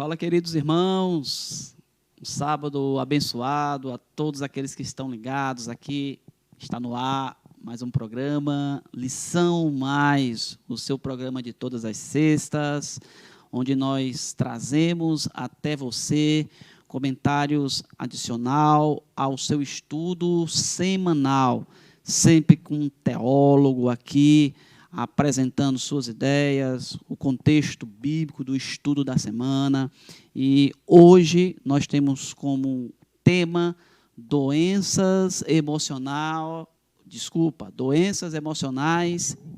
Fala, queridos irmãos, um sábado abençoado a todos aqueles que estão ligados aqui. Está no ar mais um programa, Lição Mais, o seu programa de todas as sextas, onde nós trazemos até você comentários adicional ao seu estudo semanal, sempre com um teólogo aqui, apresentando suas ideias, o contexto bíblico do estudo da semana. E hoje nós temos como tema doenças emocionais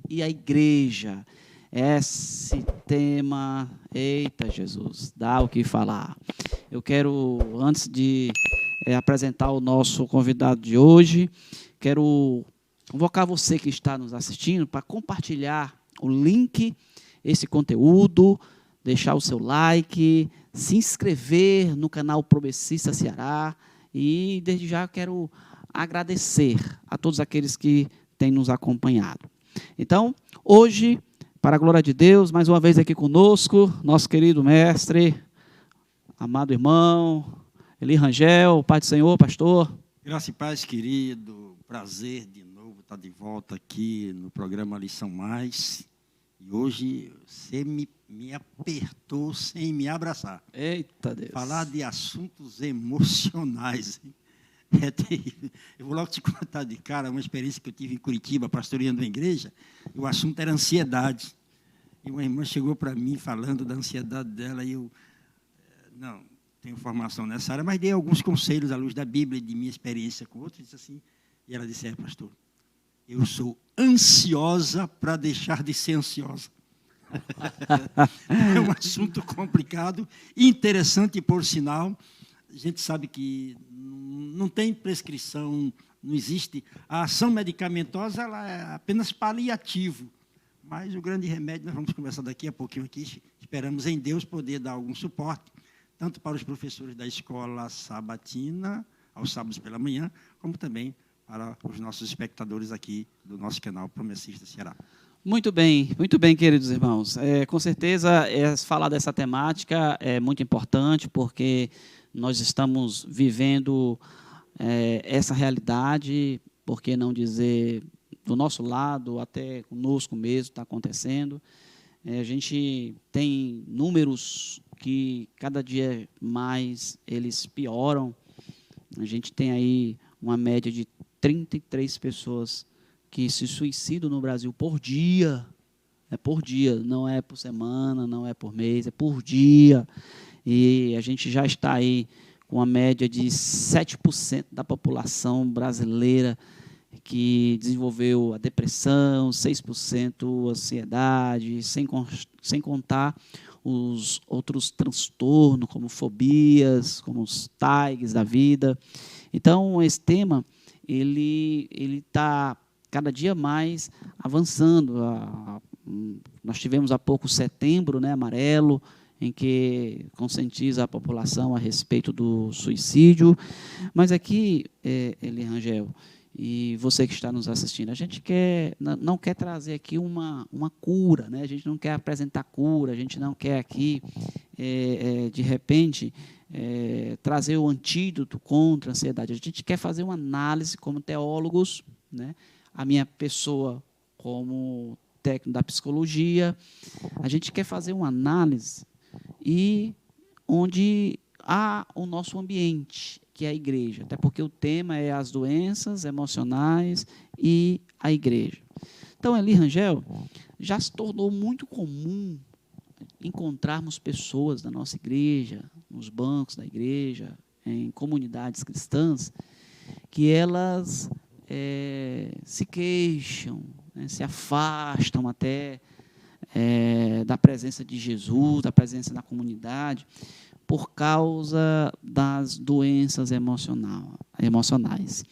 e a igreja. Esse tema, eita Jesus, dá o que falar. Eu quero, antes de apresentar o nosso convidado de hoje, quero convocar você que está nos assistindo para compartilhar o link, esse conteúdo, deixar o seu like, se inscrever no canal Progressista Ceará e, desde já, quero agradecer a todos aqueles que têm nos acompanhado. Então, hoje, para a glória de Deus, mais uma vez aqui conosco, nosso querido mestre, amado irmão, Eli Rangel, Pai do Senhor, pastor. Graça e paz, querido, prazer de novo estar de volta aqui no programa Lição Mais. E hoje você me apertou sem me abraçar. Eita Deus. Falar de assuntos emocionais. É terrível. Eu vou logo te contar de cara uma experiência que eu tive em Curitiba, pastoreando uma igreja, e o assunto era ansiedade. E uma irmã chegou para mim falando da ansiedade dela, e eu não tenho formação nessa área, mas dei alguns conselhos à luz da Bíblia e de minha experiência com outros, disse assim, e ela disse, pastor, eu sou ansiosa para deixar de ser ansiosa. É um assunto complicado, interessante por sinal. A gente sabe que não tem prescrição, não existe. A ação medicamentosa ela é apenas paliativo, mas o grande remédio, nós vamos conversar daqui a pouquinho aqui, esperamos em Deus poder dar algum suporte, tanto para os professores da escola sabatina, aos sábados pela manhã, como também para os nossos espectadores aqui do nosso canal Progressista Ceará. Muito bem, queridos irmãos. Com certeza, falar dessa temática é muito importante, porque nós estamos vivendo essa realidade, por que não dizer, do nosso lado, até conosco mesmo, está acontecendo. A gente tem números que cada dia mais eles pioram. A gente tem aí uma média de 33 pessoas que se suicidam no Brasil por dia. É por dia, não é por semana, não é por mês, é por dia. E a gente já está aí com uma média de 7% da população brasileira que desenvolveu a depressão, 6% a ansiedade, sem contar os outros transtornos, como fobias, como os TAGs da vida. Então, esse tema ele está cada dia mais avançando. Nós tivemos há pouco Setembro, né, Amarelo, em que conscientiza a população a respeito do suicídio. Mas aqui, Eli Rangel, e você que está nos assistindo, a gente não quer trazer aqui uma cura, né? A gente não quer apresentar cura, a gente não quer aqui, de repente, trazer o antídoto contra a ansiedade. A gente quer fazer uma análise como teólogos, né? A minha pessoa como técnico da psicologia, a gente quer fazer uma análise e onde há o nosso ambiente, que é a igreja, até porque o tema é as doenças emocionais e a igreja. Então, Eli Rangel, já se tornou muito comum encontrarmos pessoas da nossa igreja, nos bancos da igreja, em comunidades cristãs, que elas se queixam, né, se afastam até da presença de Jesus, da presença da comunidade, por causa das doenças emocionais.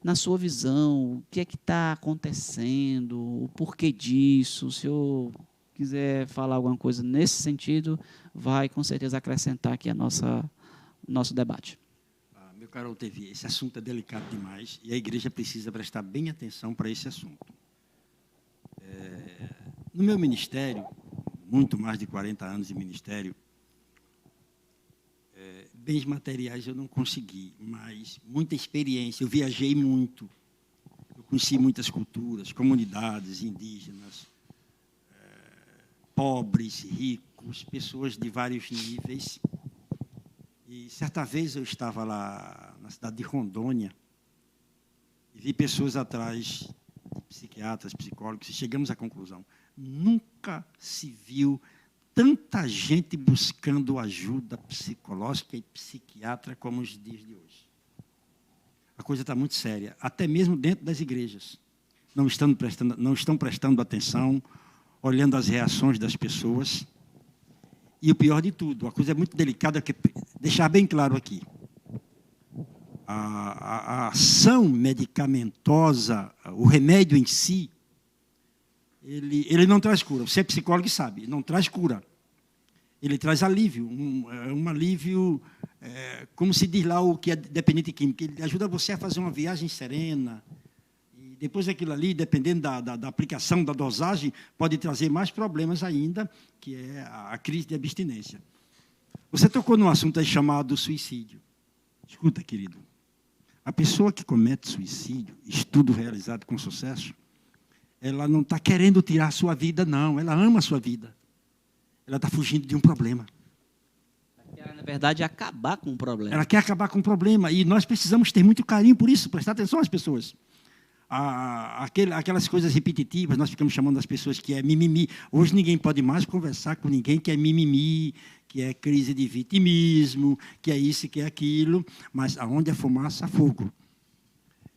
Na sua visão, o que é que está acontecendo, o porquê disso? Se o senhor quiser falar alguma coisa nesse sentido, vai com certeza acrescentar aqui nosso debate. Meu caro Otevio, esse assunto é delicado demais e a igreja precisa prestar bem atenção para esse assunto. No meu ministério, muito mais de 40 anos de ministério, Bens materiais eu não consegui, mas muita experiência. Eu viajei muito. Eu conheci muitas culturas, comunidades indígenas, pobres, ricos, pessoas de vários níveis. E certa vez eu estava lá na cidade de Rondônia e vi pessoas atrás de psiquiatras, psicólogos, e chegamos à conclusão: nunca se viu tanta gente buscando ajuda psicológica e psiquiatra como os dias de hoje. A coisa está muito séria, até mesmo dentro das igrejas. Não estão prestando atenção, olhando as reações das pessoas. E o pior de tudo, a coisa é muito delicada, que deixar bem claro aqui. A ação medicamentosa, o remédio em si, ele não traz cura. Você é psicólogo e sabe, não traz cura. Ele traz alívio, um alívio, como se diz lá o que é dependente químico. Ele ajuda você a fazer uma viagem serena. E depois daquilo ali, dependendo da aplicação, da dosagem, pode trazer mais problemas ainda, que é a crise de abstinência. Você tocou num assunto aí chamado suicídio. Escuta, querido. A pessoa que comete suicídio, estudo realizado com sucesso, ela não está querendo tirar a sua vida, não. Ela ama a sua vida. Ela está fugindo de um problema. Ela quer, na verdade, acabar com o problema. Ela quer acabar com o problema. E nós precisamos ter muito carinho por isso, prestar atenção às pessoas. Aquelas coisas repetitivas, nós ficamos chamando as pessoas que é mimimi. Hoje ninguém pode mais conversar com ninguém que é mimimi, que é crise de vitimismo, que é isso, que é aquilo. Mas aonde é fumaça, há fogo.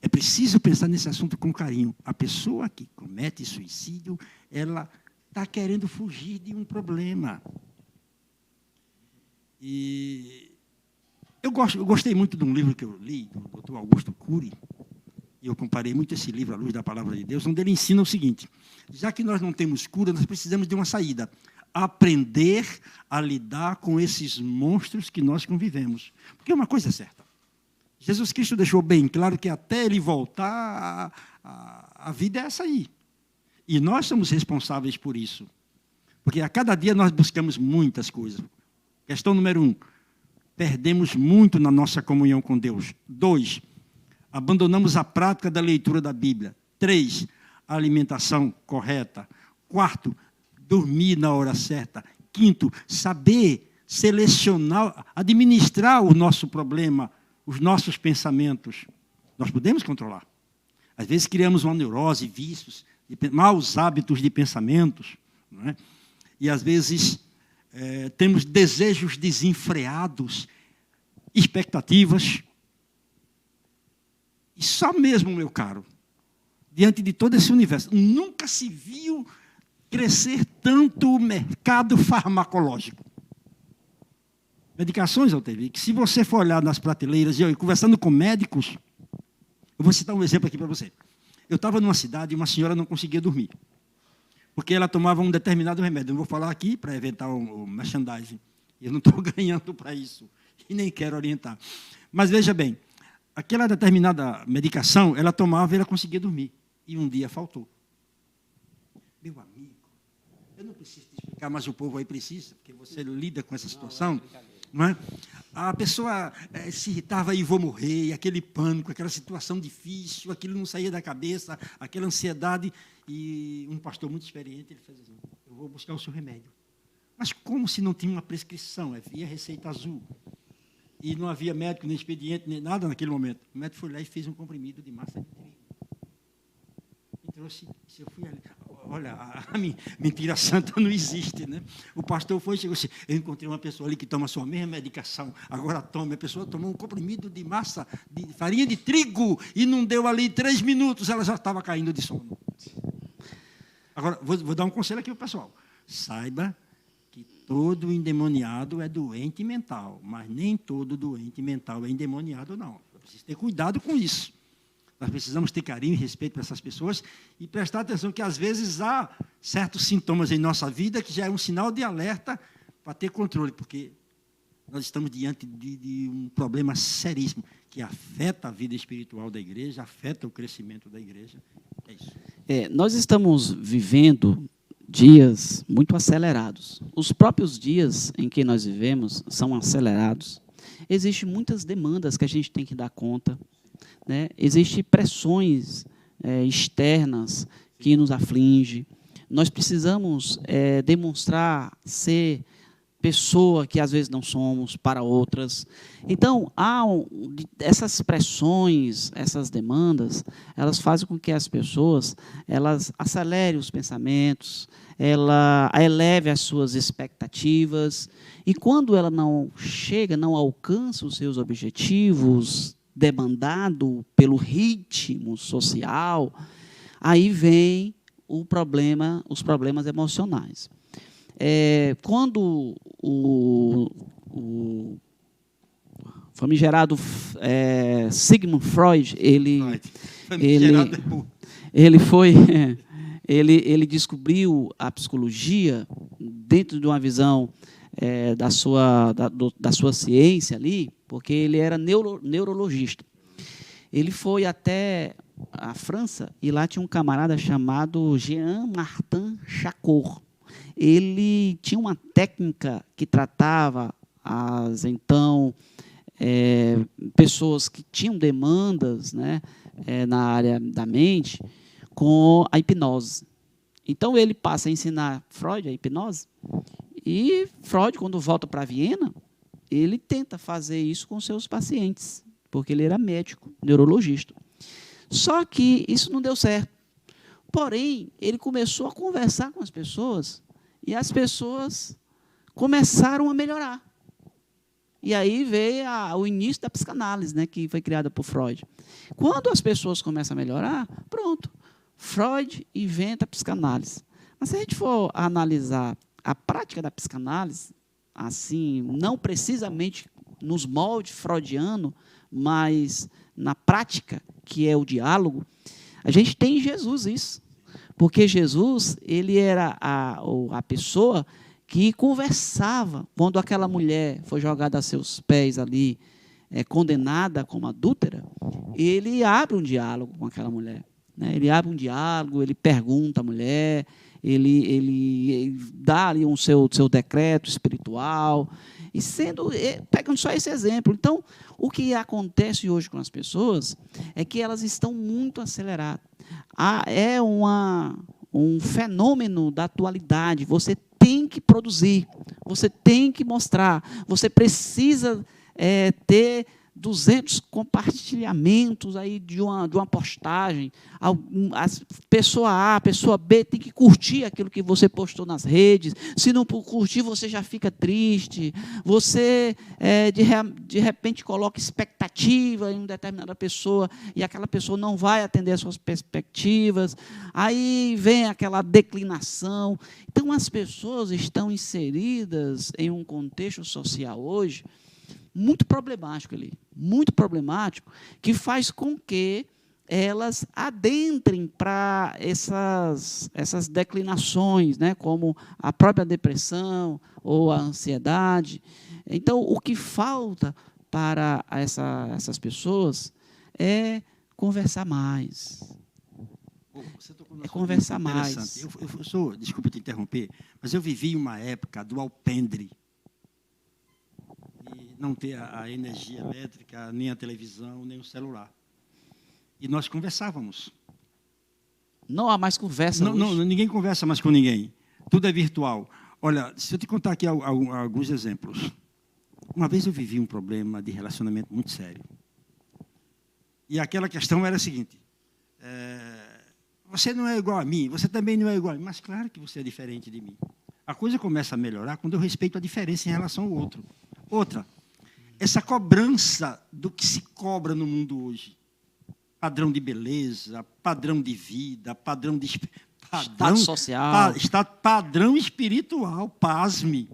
É preciso pensar nesse assunto com carinho. A pessoa que comete suicídio, ela está querendo fugir de um problema. E eu gostei muito de um livro que eu li, do Dr. Augusto Cury, e eu comparei muito esse livro à luz da Palavra de Deus, onde ele ensina o seguinte: já que nós não temos cura, nós precisamos de uma saída. Aprender a lidar com esses monstros que nós convivemos. Porque uma coisa é certa. Jesus Cristo deixou bem claro que até ele voltar, a vida é essa aí. E nós somos responsáveis por isso. Porque a cada dia nós buscamos muitas coisas. Questão número 1, perdemos muito na nossa comunhão com Deus. 2, abandonamos a prática da leitura da Bíblia. 3, a alimentação correta. 4, dormir na hora certa. 5, saber selecionar, administrar o nosso problema, os nossos pensamentos. Nós podemos controlar. Às vezes criamos uma neurose, vícios, maus hábitos de pensamentos, não é? E às vezes temos desejos desenfreados, expectativas. E só mesmo, meu caro, diante de todo esse universo, nunca se viu crescer tanto o mercado farmacológico. Medicações, Altevi, que se você for olhar nas prateleiras, e conversando com médicos, eu vou citar um exemplo aqui para você. Eu estava numa cidade e uma senhora não conseguia dormir, porque ela tomava um determinado remédio. Eu não vou falar aqui para evitar o merchandising. Eu não estou ganhando para isso e nem quero orientar. Mas veja bem, aquela determinada medicação, ela tomava e ela conseguia dormir. E um dia faltou. Meu amigo, eu não preciso te explicar, mas o povo aí precisa, porque você lida com essa situação. Não é? A pessoa se irritava e vou morrer, aquele pânico, aquela situação difícil, aquilo não saía da cabeça, aquela ansiedade. E um pastor muito experiente, ele fez assim: eu vou buscar o seu remédio. Mas como se não tinha uma prescrição? Havia receita azul. E não havia médico, nem expediente, nem nada naquele momento. O médico foi lá e fez um comprimido de massa de trigo. E trouxe, se eu fui ali. Olha, a mentira santa não existe, né? O pastor foi e chegou assim: eu encontrei uma pessoa ali que toma a sua mesma medicação, agora toma. A pessoa tomou um comprimido de massa, de farinha de trigo, e não deu ali 3 minutos, ela já estava caindo de sono. Agora, vou dar um conselho aqui para o pessoal. Saiba que todo endemoniado é doente mental, mas nem todo doente mental é endemoniado, não. Precisa ter cuidado com isso. Nós precisamos ter carinho e respeito para essas pessoas e prestar atenção que, às vezes, há certos sintomas em nossa vida que já é um sinal de alerta para ter controle, porque nós estamos diante de um problema seríssimo que afeta a vida espiritual da igreja, afeta o crescimento da igreja. É isso. Nós estamos vivendo dias muito acelerados. Os próprios dias em que nós vivemos são acelerados. Existem muitas demandas que a gente tem que dar conta, né? Existem pressões externas que nos afligem. Nós precisamos demonstrar ser pessoa que às vezes não somos para outras. Então, essas pressões, essas demandas, elas fazem com que as pessoas elas acelerem os pensamentos, ela eleve as suas expectativas, e quando ela não chega, não alcança os seus objetivos, demandado pelo ritmo social, aí vem os problemas emocionais. Quando o famigerado Sigmund Freud, ele descobriu a psicologia dentro de uma visão da sua ciência ali, porque ele era neurologista. Ele foi até a França e lá tinha um camarada chamado Jean-Martin Charcot. Ele tinha uma técnica que tratava pessoas que tinham demandas, né, na área da mente, com a hipnose. Então, ele passa a ensinar Freud a hipnose, e Freud, quando volta para Viena, ele tenta fazer isso com seus pacientes, porque ele era médico, neurologista. Só que isso não deu certo. Porém, ele começou a conversar com as pessoas, e as pessoas começaram a melhorar. E aí veio o início da psicanálise, né, que foi criada por Freud. Quando as pessoas começam a melhorar, pronto, Freud inventa a psicanálise. Mas se a gente for analisar a prática da psicanálise, assim, não precisamente nos moldes freudianos, mas na prática, que é o diálogo, a gente tem em Jesus isso. Porque Jesus, ele era a pessoa que conversava. Quando aquela mulher foi jogada a seus pés ali, condenada como adúltera, ele abre um diálogo com aquela mulher. Né? Ele abre um diálogo, ele pergunta à mulher, ele dá ali o seu decreto espiritual, e pegando só esse exemplo. Então, o que acontece hoje com as pessoas é que elas estão muito aceleradas. É um fenômeno da atualidade. Você tem que produzir, você tem que mostrar, você precisa ter 200 compartilhamentos aí de uma postagem. A pessoa A, a pessoa B tem que curtir aquilo que você postou nas redes. Se não curtir, você já fica triste. Você, de repente, coloca expectativa em uma determinada pessoa e aquela pessoa não vai atender às suas perspectivas. Aí vem aquela declinação. Então, as pessoas estão inseridas em um contexto social hoje muito problemático ali, muito problemático, que faz com que elas adentrem para essas declinações, né, como a própria depressão ou a ansiedade. Então, o que falta para essas pessoas é conversar mais. É conversar mais. Desculpa te interromper, mas eu vivi uma época do alpendre, não ter a energia elétrica, nem a televisão, nem o celular. E nós conversávamos. Não há mais conversa hoje. Não, ninguém conversa mais com ninguém. Tudo é virtual. Olha, se eu te contar aqui alguns exemplos. Uma vez eu vivi um problema de relacionamento muito sério. E aquela questão era a seguinte: você não é igual a mim, você também não é igual a mim. Mas claro que você é diferente de mim. A coisa começa a melhorar quando eu respeito a diferença em relação ao outro. Outra, essa cobrança do que se cobra no mundo hoje. Padrão de beleza, padrão de vida, padrão de... Estado social. Padrão espiritual, pasme.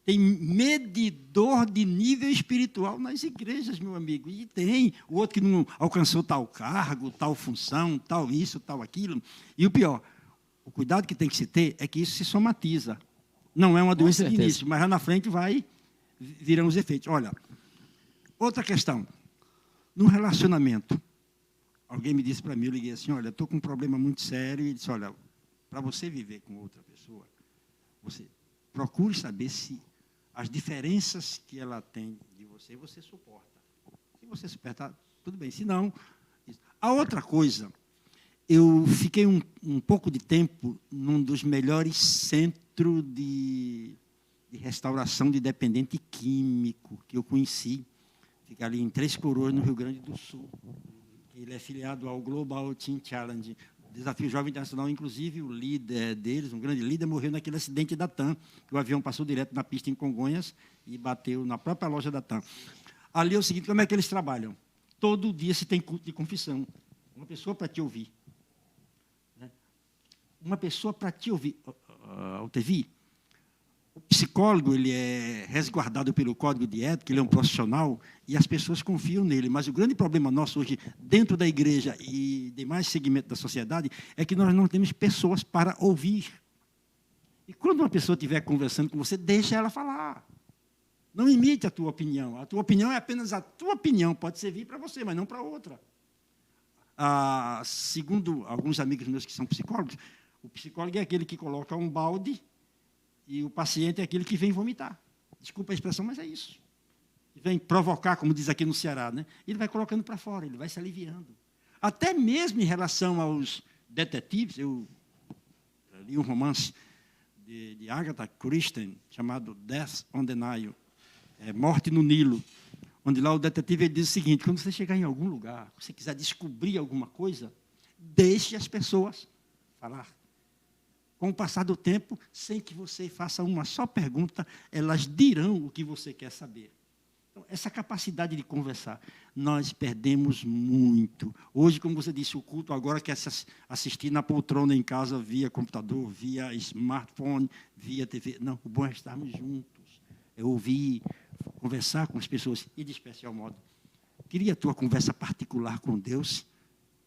Tem medidor de nível espiritual nas igrejas, meu amigo. E tem o outro que não alcançou tal cargo, tal função, tal isso, tal aquilo. E o pior, o cuidado que tem que se ter é que isso se somatiza. Não é uma doença de início, mas lá na frente virão os efeitos. Olha, outra questão. No relacionamento, alguém me disse para mim, eu liguei assim, olha, estou com um problema muito sério, e disse, olha, para você viver com outra pessoa, você procure saber se as diferenças que ela tem de você, você suporta. Se você suportar, tudo bem. Se não... A outra coisa, eu fiquei um pouco de tempo num dos melhores centros de restauração de dependente químico que eu conheci. Fica ali em Três Coroas, no Rio Grande do Sul. Ele é filiado ao Global Teen Challenge, Desafio Jovem Internacional. Inclusive, o líder deles, um grande líder, morreu naquele acidente da TAM, que o avião passou direto na pista em Congonhas e bateu na própria loja da TAM. Ali é o seguinte, como é que eles trabalham? Todo dia se tem culto de confissão. Uma pessoa para te ouvir. Uma pessoa para te ouvir. Altevi, o psicólogo ele é resguardado pelo Código de Ética, ele é um profissional e as pessoas confiam nele. Mas o grande problema nosso hoje, dentro da igreja e demais segmentos da sociedade, é que nós não temos pessoas para ouvir. E quando uma pessoa estiver conversando com você, deixa ela falar. Não imite a tua opinião. A tua opinião é apenas a tua opinião. Pode servir para você, mas não para outra. Segundo alguns amigos meus que são psicólogos, o psicólogo é aquele que coloca um balde e o paciente é aquele que vem vomitar. Desculpa a expressão, mas é isso. Vem provocar, como diz aqui no Ceará, né? Ele vai colocando para fora, ele vai se aliviando. Até mesmo em relação aos detetives, eu li um romance de Agatha Christie chamado Death on the Nile, Morte no Nilo, onde lá o detetive ele diz o seguinte: quando você chegar em algum lugar, você quiser descobrir alguma coisa, deixe as pessoas falar. Com o passar do tempo, sem que você faça uma só pergunta, elas dirão o que você quer saber. Então, essa capacidade de conversar, nós perdemos muito. Hoje, como você disse, o culto agora quer se assistir na poltrona em casa, via computador, via smartphone, via TV. Não, o bom é estarmos juntos. É ouvir, conversar com as pessoas, e de especial modo, queria a tua conversa particular com Deus,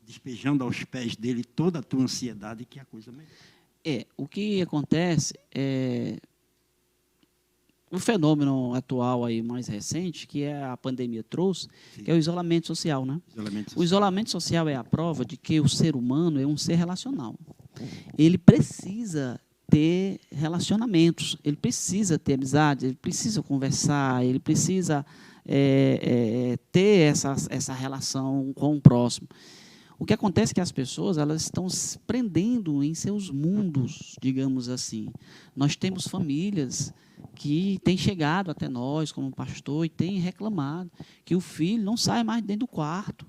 despejando aos pés dele toda a tua ansiedade, que é a coisa melhor. O que acontece é o fenômeno atual aí mais recente, que a pandemia trouxe, sim, que é o isolamento social, né? O isolamento social é a prova de que o ser humano é um ser relacional. Ele precisa ter relacionamentos, ele precisa ter amizade, ele precisa conversar, ele precisa ter essa relação com o próximo. O que acontece é que as pessoas elas estão se prendendo em seus mundos, digamos assim. Nós temos famílias que têm chegado até nós, como pastor, e têm reclamado que o filho não sai mais dentro do quarto.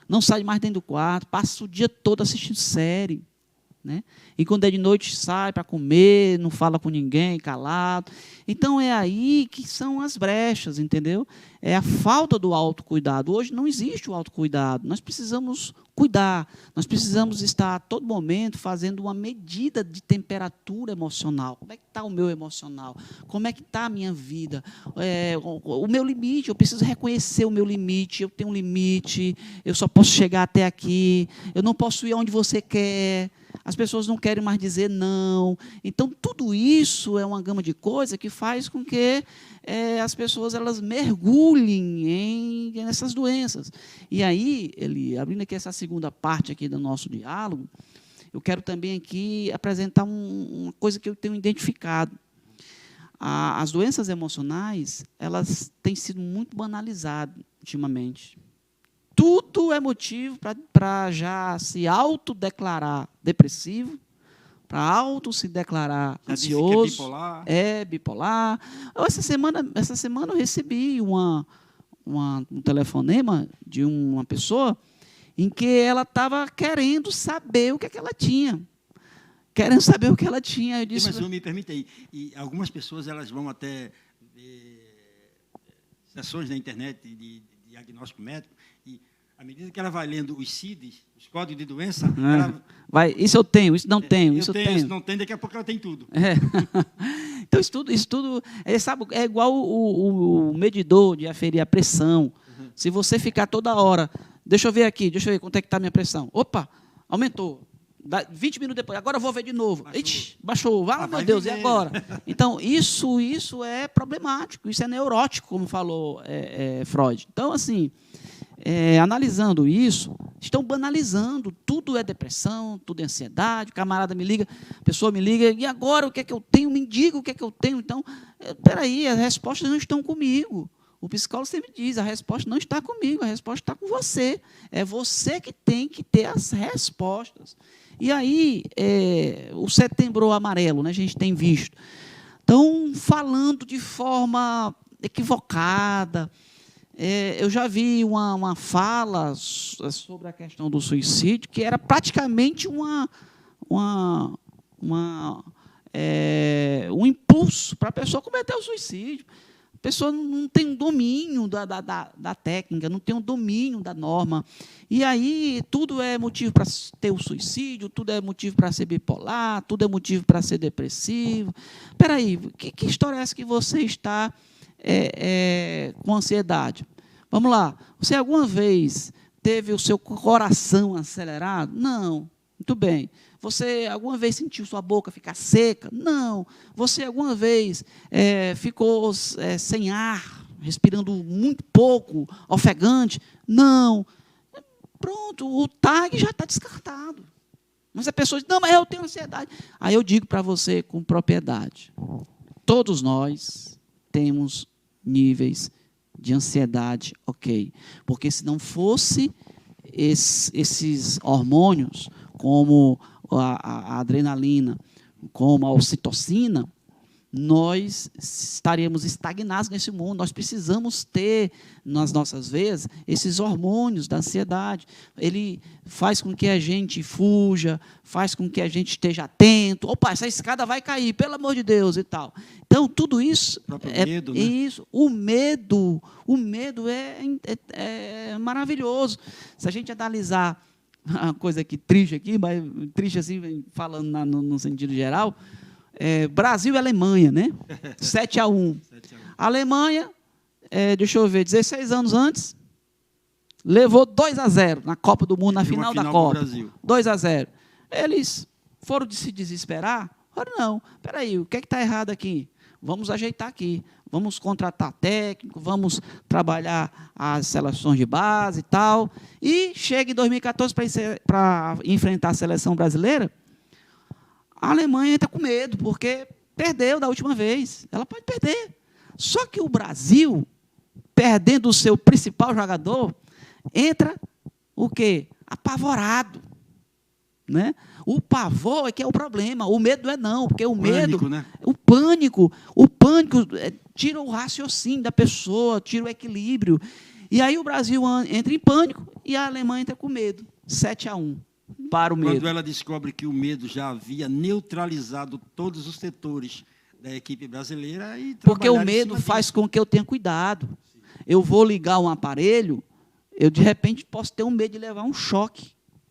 Não sai mais dentro do quarto, passa o dia todo assistindo série. Né? E quando é de noite sai para comer, não fala com ninguém, calado. Então é aí que são as brechas, entendeu? É a falta do autocuidado. Hoje não existe o autocuidado. Nós precisamos cuidar, nós precisamos estar a todo momento fazendo uma medida de temperatura emocional. Como é que está o meu emocional? Como é que está a minha vida? O meu limite, eu preciso reconhecer o meu limite. Eu tenho um limite, eu só posso chegar até aqui, eu não posso ir onde você quer. As pessoas não querem mais dizer não. Então, tudo isso é uma gama de coisas que faz com que as pessoas elas mergulhem nessas doenças. E aí, abrindo aqui essa segunda parte aqui do nosso diálogo, eu quero também aqui apresentar uma coisa que eu tenho identificado. As doenças emocionais, elas têm sido muito banalizadas ultimamente. Tudo é motivo para já se autodeclarar depressivo, para se declarar ansioso. Bipolar. Essa semana eu recebi um telefonema de uma pessoa em que ela estava querendo saber o que é que ela tinha. Querendo saber o que ela tinha. Eu disse, mas me permite aí, e algumas pessoas elas vão até sessões na internet de diagnóstico médico, e à medida que ela vai lendo os CIDs, os códigos de doença, isso eu tenho, isso não tenho, isso eu tenho. Isso não tenho, daqui a pouco ela tem tudo. Então, isso tudo é igual o medidor de aferir a pressão. Uhum. Se você ficar toda hora, deixa eu ver quanto é que está a minha pressão. Opa, aumentou. 20 minutos depois, agora eu vou ver de novo. Baixou. Meu Deus, e agora? Então, isso é problemático, isso é neurótico, como falou Freud. Então, assim, analisando isso, Estão banalizando. Tudo é depressão, tudo é ansiedade. O camarada me liga, a pessoa me liga, e agora o que é que eu tenho? Me diga o que é que eu tenho. Então, espera aí, as respostas não estão comigo. O psicólogo sempre diz, a resposta não está comigo, a resposta está com você. É você que tem que ter as respostas. E aí, o Setembro Amarelo, né, a gente tem visto. Estão falando de forma equivocada. Eu já vi uma fala sobre a questão do suicídio que era praticamente um impulso para a pessoa cometer o suicídio. A pessoa não tem um domínio da técnica, não tem um domínio da norma. E aí tudo é motivo para ter o suicídio, tudo é motivo para ser bipolar, tudo é motivo para ser depressivo. Espera aí, que história é essa que você está com ansiedade? Vamos lá. Você alguma vez teve o seu coração acelerado? Não. Muito bem. Você alguma vez sentiu sua boca ficar seca? Não. Você alguma vez ficou sem ar, respirando muito pouco, ofegante? Não. Pronto, o TAG já está descartado. Mas a pessoa diz, não, mas eu tenho ansiedade. Aí eu digo para você com propriedade, todos nós temos níveis de ansiedade, ok. Porque se não fosse esses hormônios, como a adrenalina, como a ocitocina, nós estaríamos estagnados nesse mundo. Nós precisamos ter, nas nossas veias, esses hormônios da ansiedade. Ele faz com que a gente fuja, faz com que a gente esteja atento. Opa, essa escada vai cair, pelo amor de Deus, e tal. Então, tudo isso medo, né? isso. O medo é maravilhoso. Se a gente analisar uma coisa triste aqui, mas triste assim, falando no sentido geral, Brasil e Alemanha, né? 7-1. A Alemanha, deixa eu ver, 16 anos antes, levou 2-0 na Copa do Mundo, na final da Copa. 2-0. Eles foram se desesperar? Ora, não. Espera aí, o que está errado aqui? Vamos ajeitar aqui. Vamos contratar técnico, vamos trabalhar as seleções de base e tal. E chega em 2014 para enfrentar a seleção brasileira, a Alemanha entra com medo, porque perdeu da última vez. Ela pode perder. Só que o Brasil, perdendo o seu principal jogador, entra o quê? Apavorado. Né? O pavor é que é o problema, o medo não, porque o medo, pânico, né? o pânico tira o raciocínio da pessoa, tira o equilíbrio. E aí o Brasil entra em pânico e a Alemanha entra com medo. 7-1 para o medo. Quando ela descobre que o medo já havia neutralizado todos os setores da equipe brasileira. Porque o medo faz com que eu tenha cuidado. Eu vou ligar um aparelho, eu de repente posso ter um medo de levar um choque,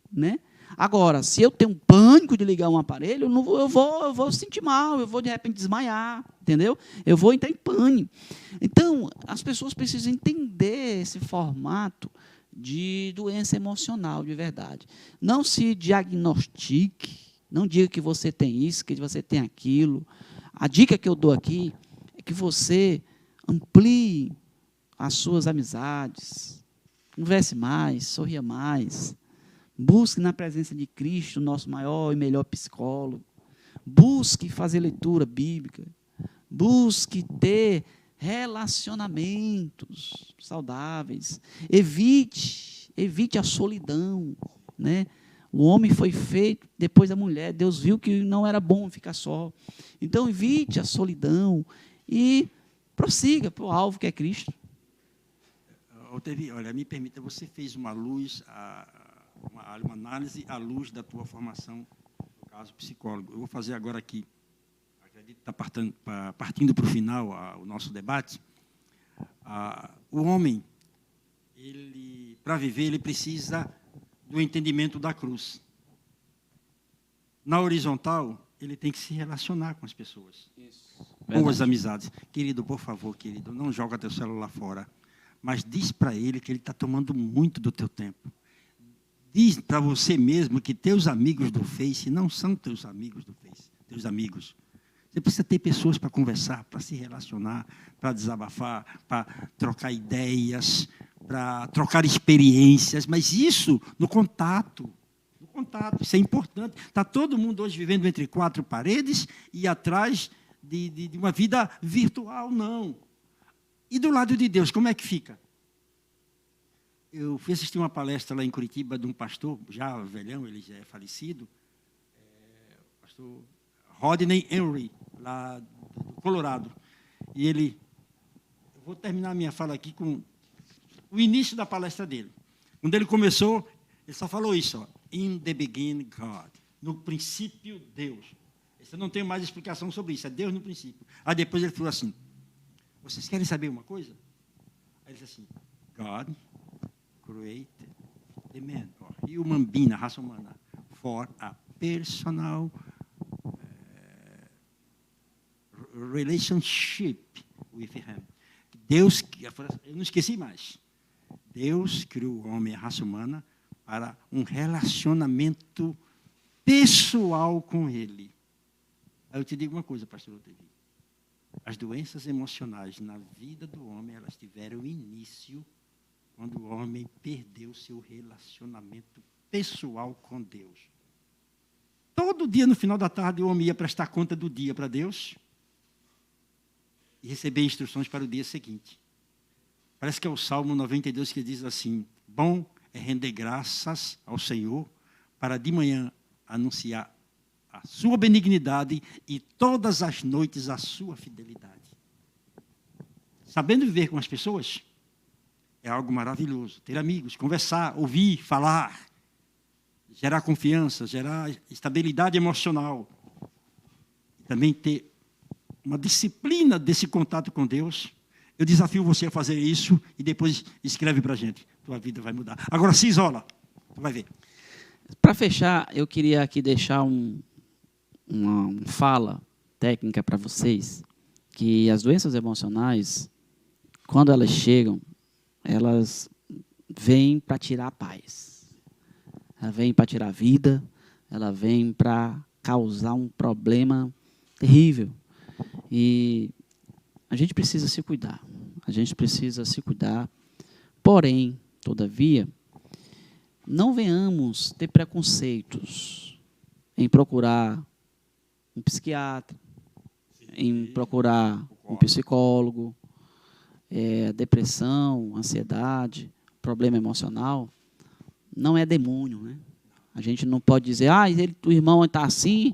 né? Agora, se eu tenho um pânico de ligar um aparelho, eu vou sentir mal, eu vou, de repente, desmaiar, entendeu? Eu vou entrar em pânico. Então, as pessoas precisam entender esse formato de doença emocional, de verdade. Não se diagnostique, não diga que você tem isso, que você tem aquilo. A dica que eu dou aqui é que você amplie as suas amizades, converse mais, sorria mais. Busque na presença de Cristo, nosso maior e melhor psicólogo. Busque fazer leitura bíblica. Busque ter relacionamentos saudáveis. Evite a solidão, né? O homem foi feito depois da mulher. Deus viu que não era bom ficar só. Então, evite a solidão e prossiga para o alvo que é Cristo. Olha, me permita, você fez uma uma análise à luz da tua formação, no caso psicólogo. Eu vou fazer agora aqui, acredito que está partindo para o final o nosso debate. O homem, para viver, ele precisa do entendimento da cruz. Na horizontal, ele tem que se relacionar com as pessoas, com as amizades. Querido, por favor, querido, não joga teu celular fora, mas diz para ele que ele está tomando muito do teu tempo. Diz para você mesmo que teus amigos do Face não são teus amigos do Face, teus amigos. Você precisa ter pessoas para conversar, para se relacionar, para desabafar, para trocar ideias. para trocar experiências, mas isso no contato. No contato, isso é importante. Está todo mundo hoje vivendo entre quatro paredes e atrás de uma vida virtual, não. E do lado de Deus, como é que fica? Eu fui assistir uma palestra lá em Curitiba de um pastor, já velhão, ele já é falecido, o pastor Rodney Henry, lá do Colorado. E ele... Eu vou terminar a minha fala aqui com o início da palestra dele. Quando ele começou, ele só falou isso, ó, in the beginning, God. No princípio, Deus. Eu não tenho mais explicação sobre isso, é Deus no princípio. Aí depois ele falou assim, vocês querem saber uma coisa? Aí ele disse assim, God created the man, or human being, a raça humana, for a personal relationship with him. Deus, eu não esqueci mais, Deus criou o homem e a raça humana para um relacionamento pessoal com ele. Aí eu te digo uma coisa, pastor Otávio. As doenças emocionais na vida do homem, elas tiveram início quando o homem perdeu seu relacionamento pessoal com Deus. Todo dia, no final da tarde, o homem ia prestar conta do dia para Deus e receber instruções para o dia seguinte. Parece que é o Salmo 92 que diz assim, bom é render graças ao Senhor para de manhã anunciar a sua benignidade e todas as noites a sua fidelidade. Sabendo viver com as pessoas é algo maravilhoso. Ter amigos, conversar, ouvir, falar, gerar confiança, gerar estabilidade emocional. Também ter uma disciplina desse contato com Deus. Eu desafio você a fazer isso e depois escreve para a gente. Tua vida vai mudar. Agora se isola, tu vai ver. Para fechar, eu queria aqui deixar uma fala técnica para vocês, que as doenças emocionais, quando elas chegam, elas vêm para tirar a paz. Ela vem para tirar a vida, ela vem para causar um problema terrível. E a gente precisa se cuidar. A gente precisa se cuidar. Porém, todavia, não venhamos ter preconceitos em procurar um psiquiatra, em procurar um psicólogo, depressão, ansiedade, problema emocional, não é demônio, né? A gente não pode dizer, o irmão está assim,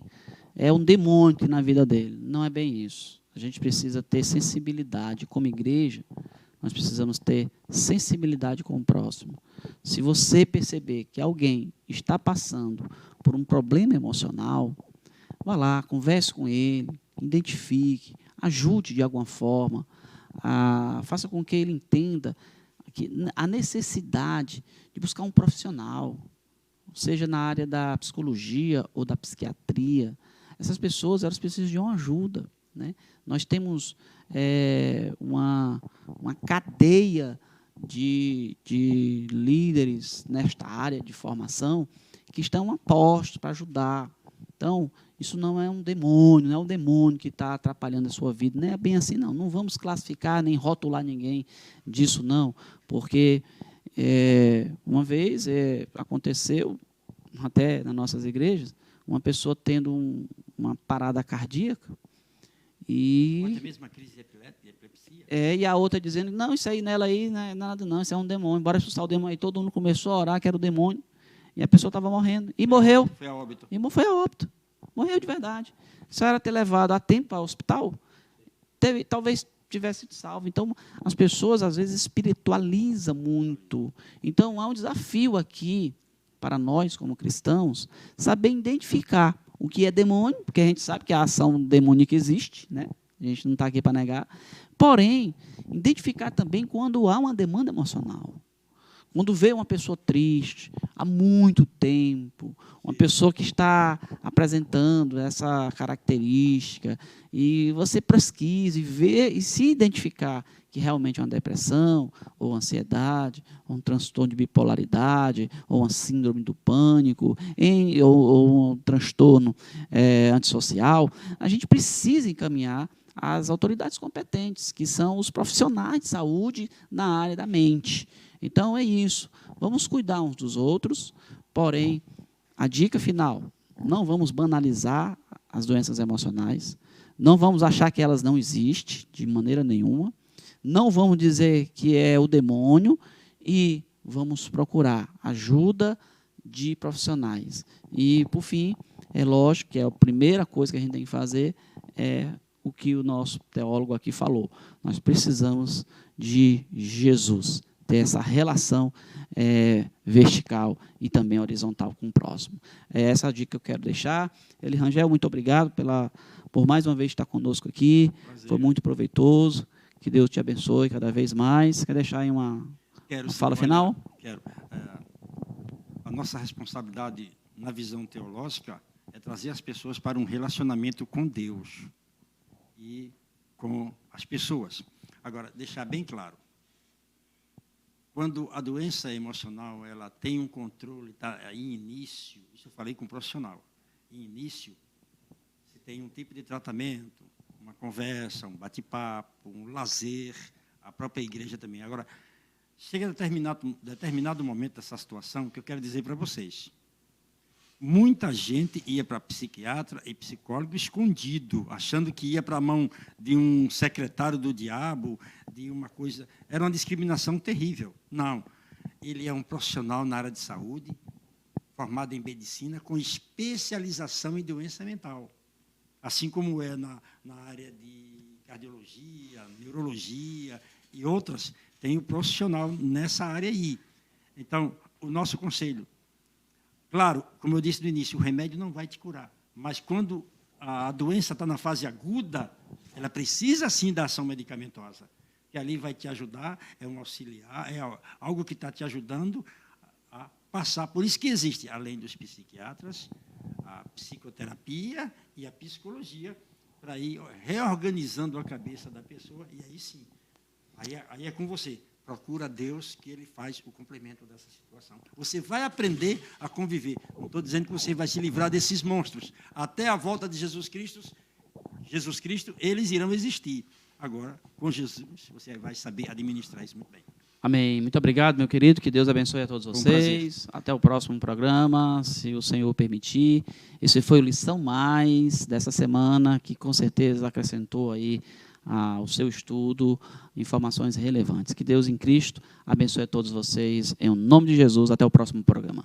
é um demônio que na vida dele. Não é bem isso. A gente precisa ter sensibilidade. Como igreja, nós precisamos ter sensibilidade com o próximo. Se você perceber que alguém está passando por um problema emocional, vá lá, converse com ele, identifique, ajude de alguma forma, faça com que ele entenda a necessidade de buscar um profissional, seja na área da psicologia ou da psiquiatria. Essas pessoas, elas precisam de uma ajuda, né? Nós temos uma cadeia de líderes nesta área de formação que estão a postos para ajudar. Então, isso não é um demônio, não é o demônio que está atrapalhando a sua vida. Não é bem assim, não. Não vamos classificar nem rotular ninguém disso, não. Porque uma vez aconteceu, até nas nossas igrejas, uma pessoa tendo uma parada cardíaca. Pode ter mesmo uma crise de epilepsia? E a outra dizendo, não, isso aí nela aí não é nada, não, isso é um demônio. Bora expulsar o demônio. Aí todo mundo começou a orar que era o demônio. E a pessoa estava morrendo. E morreu. Foi a óbito. Foi a óbito. Morreu de verdade. Se ela ter levado a tempo ao hospital, talvez tivesse sido salvo. Então, as pessoas, às vezes, espiritualizam muito. Então, há um desafio aqui, para nós, como cristãos, saber identificar o que é demônio, porque a gente sabe que a ação demoníaca existe, né? A gente não está aqui para negar. Porém, identificar também quando há uma demanda emocional. Quando vê uma pessoa triste, há muito tempo, uma pessoa que está apresentando essa característica, e você pesquisa e vê e se identificar que realmente é uma depressão, ou ansiedade, ou um transtorno de bipolaridade, ou uma síndrome do pânico, ou um transtorno antissocial, a gente precisa encaminhar as autoridades competentes, que são os profissionais de saúde na área da mente. Então, é isso. Vamos cuidar uns dos outros, porém, a dica final, não vamos banalizar as doenças emocionais, não vamos achar que elas não existem de maneira nenhuma, não vamos dizer que é o demônio e vamos procurar ajuda de profissionais. E, por fim, é lógico que a primeira coisa que a gente tem que fazer é o que o nosso teólogo aqui falou. Nós precisamos de Jesus, ter essa relação vertical e também horizontal com o próximo. É essa a dica que eu quero deixar. Rangel, muito obrigado por mais uma vez estar conosco aqui. Prazer. Foi muito proveitoso. Que Deus te abençoe cada vez mais. Quer deixar aí uma fala final? Quero. A nossa responsabilidade na visão teológica é trazer as pessoas para um relacionamento com Deus e com as pessoas. Agora, deixar bem claro, quando a doença emocional ela tem um controle, está em início, isso eu falei com um profissional, em início, se tem um tipo de tratamento, uma conversa, um bate-papo, um lazer, a própria igreja também. Agora, chega a determinado momento dessa situação que eu quero dizer para vocês. Muita gente ia para psiquiatra e psicólogo escondido, achando que ia para a mão de um secretário do diabo, de uma coisa... Era uma discriminação terrível. Não. Ele é um profissional na área de saúde, formado em medicina, com especialização em doença mental. Assim como é na área de cardiologia, neurologia e outras, tem um profissional nessa área aí. Então, o nosso conselho... Claro, como eu disse no início, o remédio não vai te curar, mas quando a doença está na fase aguda, ela precisa, sim, da ação medicamentosa, que ali vai te ajudar, é um auxiliar, é algo que está te ajudando a passar. Por isso que existe, além dos psiquiatras, a psicoterapia e a psicologia, para ir reorganizando a cabeça da pessoa, e aí sim, aí é com você. Procura Deus que Ele faz o complemento dessa situação. Você vai aprender a conviver. Não estou dizendo que você vai se livrar desses monstros. Até a volta de Jesus Cristo, eles irão existir. Agora, com Jesus, você vai saber administrar isso muito bem. Amém. Muito obrigado, meu querido. Que Deus abençoe a todos vocês. Até o próximo programa, se o Senhor permitir. Esse foi o Lição Mais dessa semana, que com certeza acrescentou aí ao seu estudo informações relevantes. Que Deus em Cristo abençoe a todos vocês. Em nome de Jesus, até o próximo programa.